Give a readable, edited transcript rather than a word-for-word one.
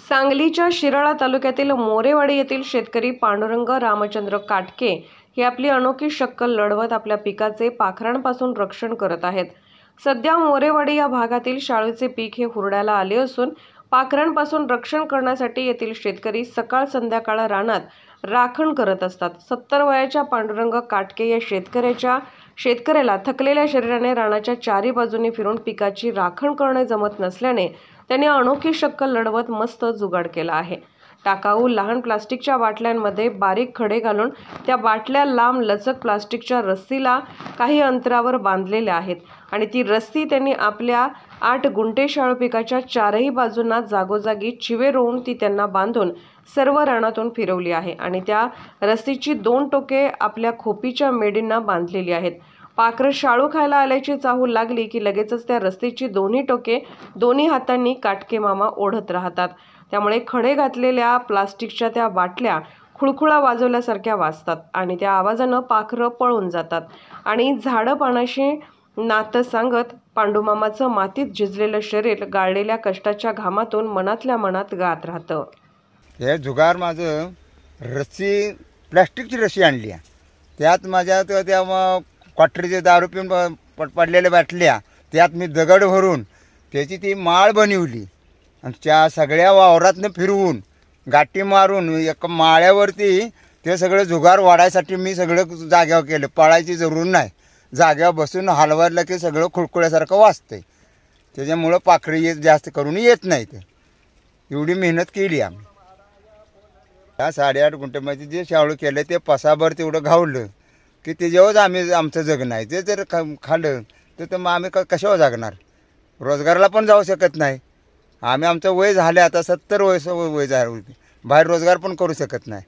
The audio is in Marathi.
सांगलीच्या शिराळा तालुक्यातील मोरेवाडी येथील शेतकरी पांडुरंग रामचंद्र काटके हे आपली अनोखी शक्कल लढवत आपल्या पिकाचे पाखरांपासून रक्षण करत आहेत। सध्या मोरेवाडी या भागातील शाळूचे पीक हे हुरड्याला आले असून पाखरांपासून रक्षण करण्यासाठी येथील शेतकरी सकाळ संध्याकाळ रानात राखण करत असतात। 70 वयाच्या पांडुरंग काटके या शेतकऱ्याला थकलेल्या शरीराने रानाच्या चारी बाजूनी फिरून पिकाची राखण करणे जमत नसल्याने त्यांनी अनोखी शक्कल लढवत मस्त जुगाड केला आहे। टाकाऊ लहान प्लास्टिकच्या बाटल्यांमध्ये बारीक खडे घालून त्या बाटल्या लांब लचक प्लास्टिकच्या रस्सीला काही अंतरावर बांधलेल्या आहेत आणि ती रस्सी त्यांनी आपल्या 8 गुंठे शाळू पिकाच्या चारही बाजूंना जागोजागी चिवे रोवून ती त्यांना बांधून सर्व रानातून फिरवली आहे आणि त्या रस्सीची 2 टोके आपल्या खोपीच्या मेढींना बांधलेली आहेत। पाखरं शाळू खायला आल्याची चाहूल लागली की लगेचच त्या रस्सीची दोन्ही टोके दोन्ही हातांनी काटके मामा ओढत राहतात। त्यामुळे खडे घातलेल्या प्लास्टिकच्या त्या बाटल्या खुळखुळा वाजवल्यासारख्या वाजतात आणि त्या आवाजानं पाखरं पळून जातात आणि झाडं पानाशी नातं सांगत पांडूमामाचं मातीत झिजलेलं शरीर गाळलेल्या कष्टाच्या घामातून मनातल्या मनात गात राहतं। हे जुगार माझं रस्सी प्लास्टिकची रस्सी आणली आहे, त्यात माझ्या त्या क्वार्टरचे दारू पिऊन पडलेल्या बाटल्या त्यात मी दगड भरून त्याची ती माळ बनवली आणि त्या सगळ्या वावरातनं फिरवून गाठी मारून एक माळ्यावरती ते सगळं जुगार वाढायसाठी मी सगळं जाग्यावर केलं। पळायची जरूर नाही, जाग्यावर बसून हलवायला की सगळं खुळखुळ्यासारखं वाजतंय, त्याच्यामुळं पाखरी जास्त करून येत नाही। ते एवढी मेहनत केली आम्ही। त्या 8.5 गुंठ्यामध्ये जे शाळू केलं ते पसाभर तेवढं घावलं की त्याच्यावरच आम्ही आमचं जगणं आहे। ते जर खाल्लं तर मग आम्ही कशावर जगणार? रोजगाराला पण जाऊ शकत नाही आम्ही। आमचं वय झालं आता 70 वय झालं, बाहेर रोजगार पण करू शकत नाही।